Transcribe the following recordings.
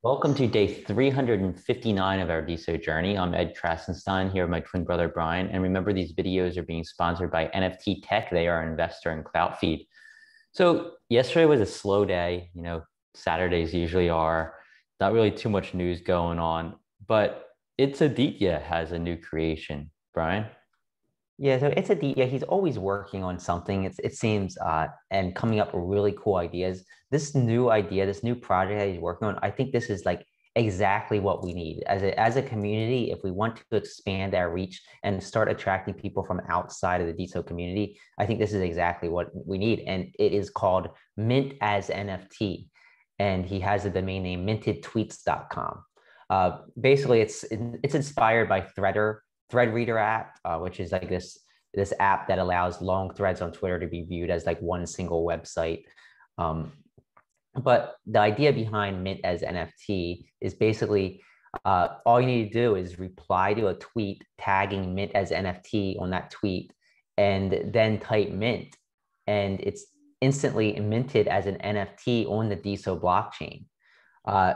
Welcome to day 359 of our Deso journey. I'm Ed Krasenstein here with my twin brother Brian. And remember, these videos are being sponsored by NFT Tech. They are an investor in CloutFeed. So yesterday was a slow day. Saturdays usually are. Not really too much news going on, but It's Aditya has a new creation. Brian? Yeah, so it's yeah, he's always working on something. It seems and coming up with really cool ideas. This new idea, this new project that he's working on, I think this is like exactly what we need as a community. If we want to expand our reach and start attracting people from outside of the DSO community, I think this is exactly what we need. And it is called Mint as NFT. And he has a domain name mintedtweets.com. Basically, it's inspired by Thread Reader app, which is like this app that allows long threads on Twitter to be viewed as like one single website. Um, but the idea behind Mint as NFT is basically all you need to do is reply to a tweet tagging Mint as NFT on that tweet, and then type Mint, and it's instantly minted as an NFT on the Deso blockchain. Uh,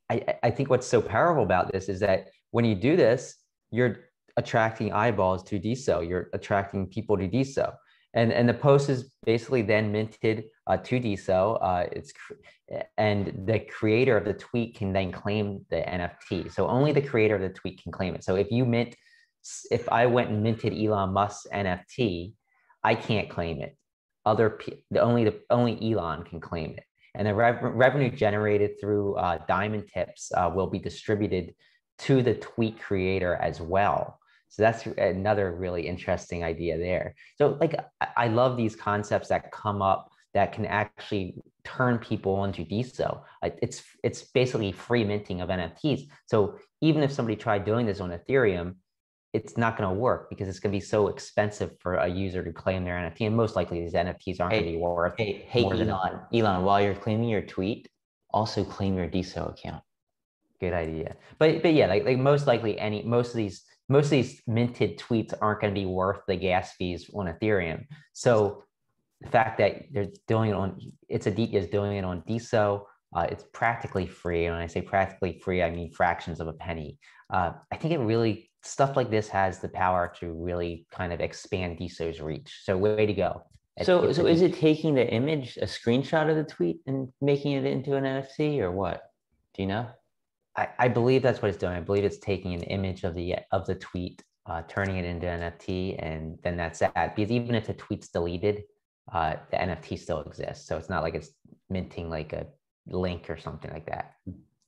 I think what's so powerful about this is that when you do this, you're attracting eyeballs to Deso. You're attracting people to Deso. And the post is basically then minted to Deso. And the creator of the tweet can then claim the NFT. So only the creator of the tweet can claim it. So if I went and minted Elon Musk's NFT, I can't claim it. Only Elon can claim it. And the revenue generated through Diamond Tips will be distributed to the tweet creator as well. So that's another really interesting idea there. So like I love these concepts that come up that can actually turn people into Deso. It's basically free minting of NFTs. So even if somebody tried doing this on Ethereum, it's not going to work because it's going to be so expensive for a user to claim their NFT. And most likely these NFTs aren't going to be worth Hey, more than Elon, while you're claiming your tweet, also claim your Deso account. good idea. But yeah, like most likely most of these minted tweets aren't going to be worth the gas fees on Ethereum. So the fact that they're doing it on it's Aditya is doing it on Deso, it's practically free. And when I say practically free, I mean fractions of a penny. I think it really stuff like this has the power to really kind of expand Deso's reach. So way to go. So is it taking the image, a screenshot of the tweet, and making it into an NFT, or what? Do you know? I believe that's what it's doing. I believe it's taking an image of the tweet, turning it into an NFT, and then that's that. Because even if the tweet's deleted, the NFT still exists. So it's not like it's minting like a link or something like that.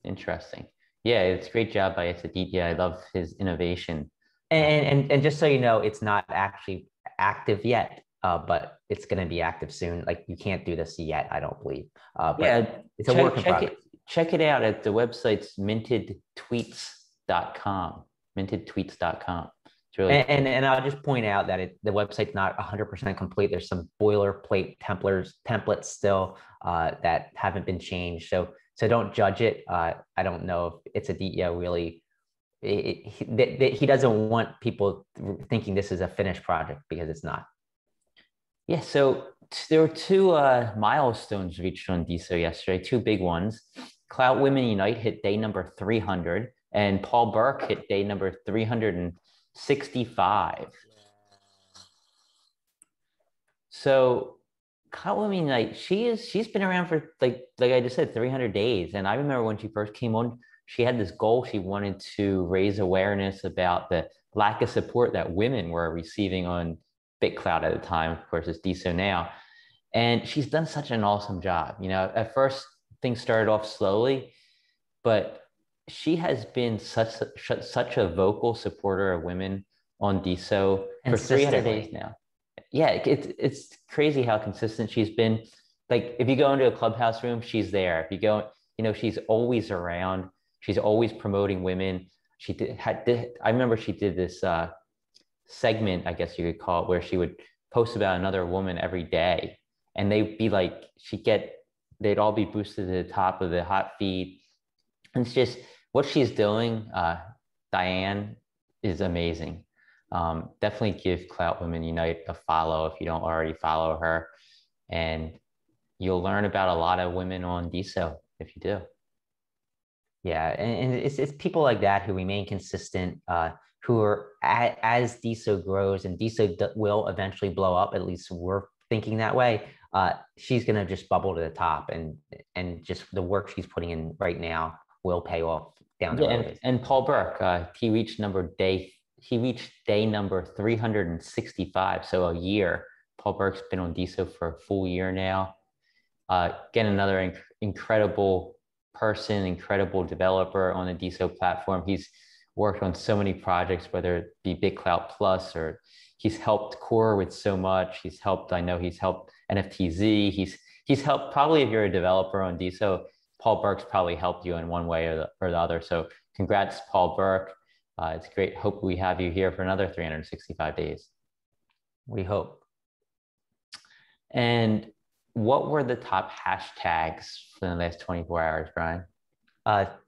Interesting. Yeah, it's a great job by Aditya. I love his innovation. And just so you know, it's not actually active yet, but it's going to be active soon. Like you can't do this yet, I don't believe. But Yeah, it's a work in progress. check it out at the website's mintedtweets.com. Mintedtweets.com. It's really cool. And I'll just point out that the website's not 100% complete. There's some boilerplate templates still that haven't been changed. So don't judge it. I don't know if it's Aditya really. He doesn't want people thinking this is a finished project because it's not. Yeah, so there were two milestones reached on Deso yesterday, two big ones. CloutWomenUnite hit day number 300, and PaulBurke hit day number 365. So CloutWomenUnite, she's been around for like I just said, 300 days. And I remember when she first came on, she had this goal. She wanted to raise awareness about the lack of support that women were receiving on BitClout at the time. Of course, it's Deso now. And she's done such an awesome job. At first things started off slowly, but she has been such a vocal supporter of women on Deso for 300 days now. Yeah, it's crazy how consistent she's been. Like if you go into a clubhouse room, she's there. If you go, she's always around. She's always promoting women. I remember she did this segment, I guess you could call it, where she would post about another woman every day, and they'd be like, they'd all be boosted to the top of the hot feed. And it's just what she's doing. Diane is amazing. Definitely give CloutWomenUnite a follow if you don't already follow her, and you'll learn about a lot of women on Deso if you do. Yeah, and it's people like that who remain consistent, who are as Deso grows and Deso will eventually blow up. At least we're thinking that way. She's gonna just bubble to the top, and just the work she's putting in right now will pay off down the Yeah, road. and Paul Burke, he reached day number 365, so a year. Paul Burke's been on Deso for a full year now. Again, another incredible person, incredible developer on the Deso platform. He's worked on so many projects, whether it be Big Clout Plus, or he's helped Core with so much. I know he's helped NFTZ. He's helped, probably if you're a developer on Deso, Paul Burke's probably helped you in one way or the other. So congrats, Paul Burke. It's great. Hope we have you here for another 365 days. We hope. And what were the top hashtags for the last 24 hours, Brian?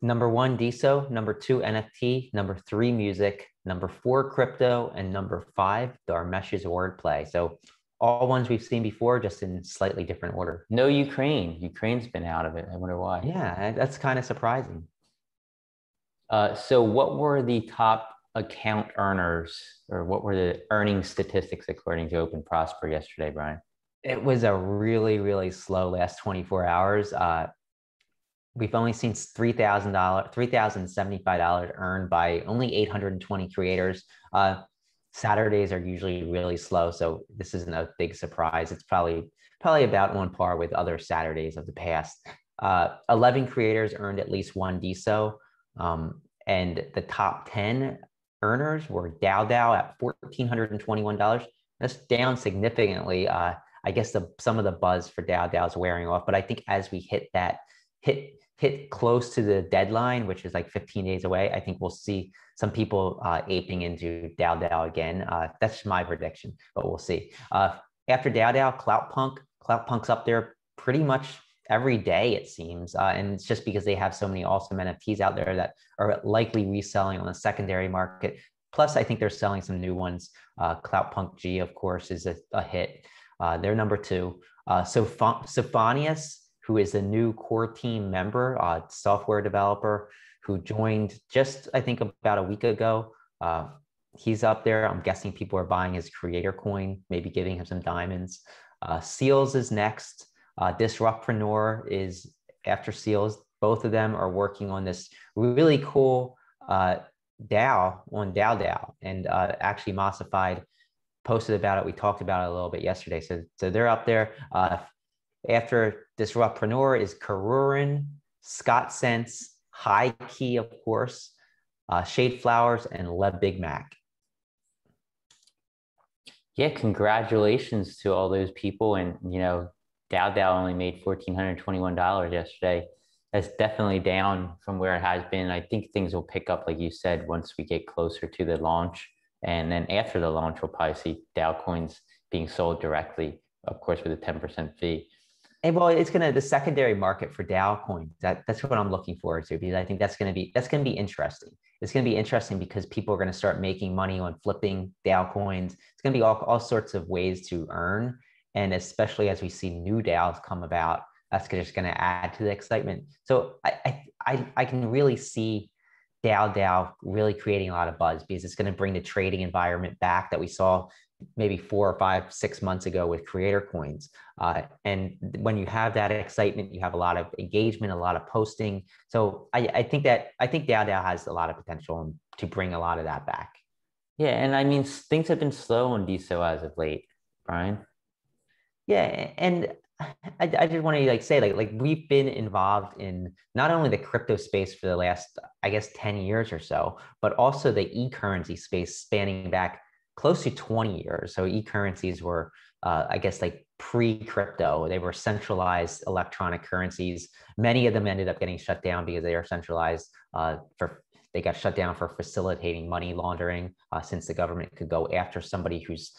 Number one, Deso. Number two, NFT. Number three, music. Number four, crypto. And number five, Dharmesh's wordplay. So all ones we've seen before, just in slightly different order. No Ukraine. Ukraine's been out of it. I wonder why. Yeah, that's kind of surprising. So what were the top account earners, or what were the earning statistics according to Open Prosper yesterday, Brian? It was a really, really slow last 24 hours. We've only seen $3,075 earned by only 820 creators. Saturdays are usually really slow, so this isn't a big surprise. It's probably about on par with other Saturdays of the past. 11 creators earned at least one Deso, and the top 10 earners were DAO at $1,421. That's down significantly. I guess some of the buzz for DAO is wearing off, but I think as we hit close to the deadline, which is like 15 days away, I think we'll see some people aping into DAO again. That's my prediction, but we'll see. After DAO, CloutPunk's up there pretty much every day, it seems. And it's just because they have so many awesome NFTs out there that are likely reselling on the secondary market. Plus, I think they're selling some new ones. CloutPunk G, of course, is a hit. They're number two. Sophonius, who is a new core team member, software developer who joined just, I think, about a week ago. He's up there. I'm guessing people are buying his creator coin, maybe giving him some diamonds. Seals is next. Disruptpreneur is after Seals. Both of them are working on this really cool DAO on DAO. And actually Mossified posted about it. We talked about it a little bit yesterday. So they're up there. After Disruptpreneur is Karurin, Scott Sense, High Key, of course, Shade Flowers, and Le Big Mac. Yeah, congratulations to all those people. And, DAO only made $1,421 yesterday. That's definitely down from where it has been. I think things will pick up, like you said, once we get closer to the launch. And then after the launch, we'll probably see DAO coins being sold directly, of course, with a 10% fee. And well, it's the secondary market for DAO coins. That's what I'm looking forward to, because I think that's gonna be interesting. It's gonna be interesting because people are gonna start making money on flipping DAO coins. It's gonna be all sorts of ways to earn, and especially as we see new DAOs come about, that's just gonna add to the excitement. So I can really see DAO really creating a lot of buzz, because it's going to bring the trading environment back that we saw maybe 4 or 5, 6 months ago with creator coins. And when you have that excitement, you have a lot of engagement, a lot of posting. So I think DAO has a lot of potential to bring a lot of that back. Yeah, and I mean, things have been slow on Deso as of late, Brian. Yeah, and I just want to say we've been involved in not only the crypto space for the last, I guess, 10 years or so, but also the e-currency space spanning back close to 20 years. So e-currencies were, I guess, like pre-crypto. They were centralized electronic currencies. Many of them ended up getting shut down because they are centralized they got shut down for facilitating money laundering, since the government could go after somebody who's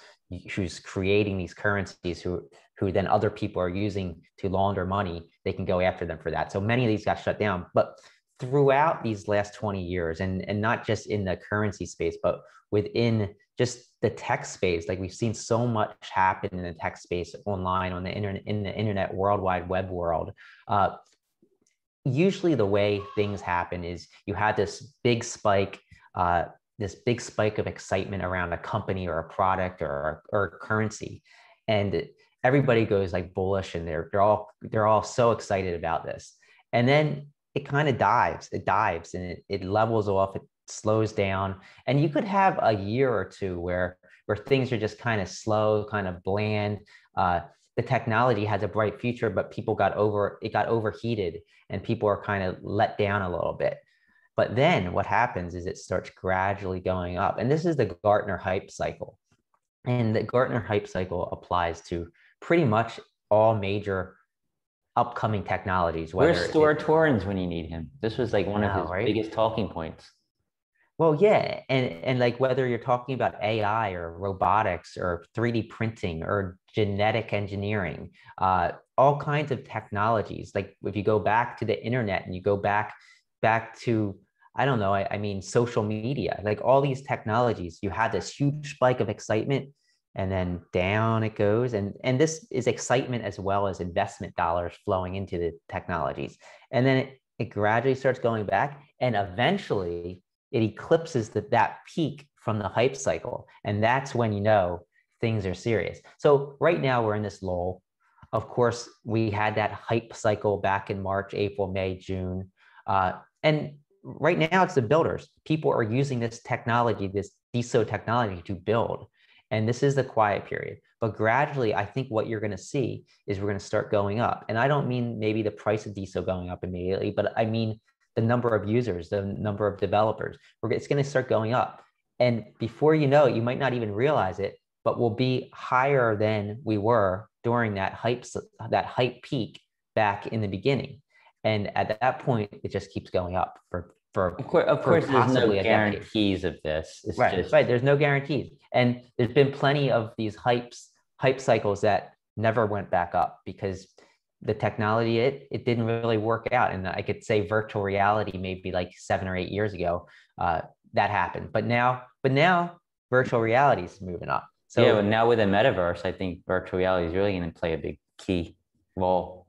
creating these currencies who then other people are using to launder money. They can go after them for that. So many of these got shut down. But throughout these last 20 years, and not just in the currency space, but within just the tech space, like we've seen so much happen in the tech space online, on the internet, in the internet, world wide web world. usually the way things happen is you had uh, this big spike of excitement around a company or a product or a currency, and everybody goes like bullish, and they're all so excited about this, and then it kind of dives, and it levels off, it slows down, and you could have a year or two where things are just kind of slow, kind of bland. The technology has a bright future, but it got overheated, and people are kind of let down a little bit. But then what happens is it starts gradually going up. And this is the Gartner hype cycle. And the Gartner hype cycle applies to pretty much all major upcoming technologies, Where's whether Stuart Torrens when you need him? This was like I one of know, his right? biggest talking points. Well, yeah, and like whether you're talking about AI or robotics or 3D printing or genetic engineering, all kinds of technologies. Like if you go back to the internet and you go back to, I don't know, I mean social media, like all these technologies, you had this huge spike of excitement, and then down it goes, and this is excitement as well as investment dollars flowing into the technologies, and then it gradually starts going back, and eventually it eclipses that peak from the hype cycle. And that's when you know things are serious. So right now we're in this lull. Of course, we had that hype cycle back in March, April, May, June. And right now it's the builders. People are using this technology, this Deso technology to build. And this is the quiet period. But gradually, I think what you're going to see is we're going to start going up. And I don't mean maybe the price of Deso going up immediately, but I mean the number of users, the number of developers. It's going to start going up. And before you know it, you might not even realize it, but we'll be higher than we were during that hype peak back in the beginning. And at that point, it just keeps going up Of for course, there's no possibly a decade. guarantees of this. It's Right, just right. There's no guarantees. And there's been plenty of these hype cycles that never went back up because the technology, it didn't really work out. And I could say virtual reality maybe like 7 or 8 years ago, that happened. But now virtual reality is moving up. yeah. But So now with the metaverse, I think virtual reality is really going to play a big key role.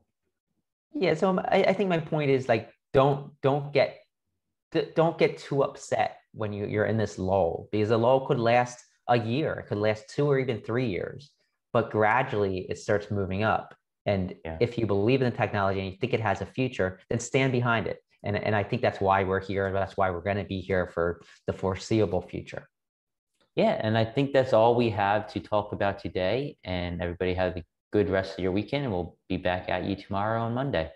yeah, so I think my point is like don't get too upset when you're in this lull, because a lull could last a year, it could last 2 or even 3 years, but gradually it starts moving up. And Yeah. if you believe in the technology and you think it has a future, then stand behind it. And I think that's why we're here. That's why we're going to be here for the foreseeable future. Yeah. And I think that's all we have to talk about today. And everybody have a good rest of your weekend. And we'll be back at you tomorrow on Monday.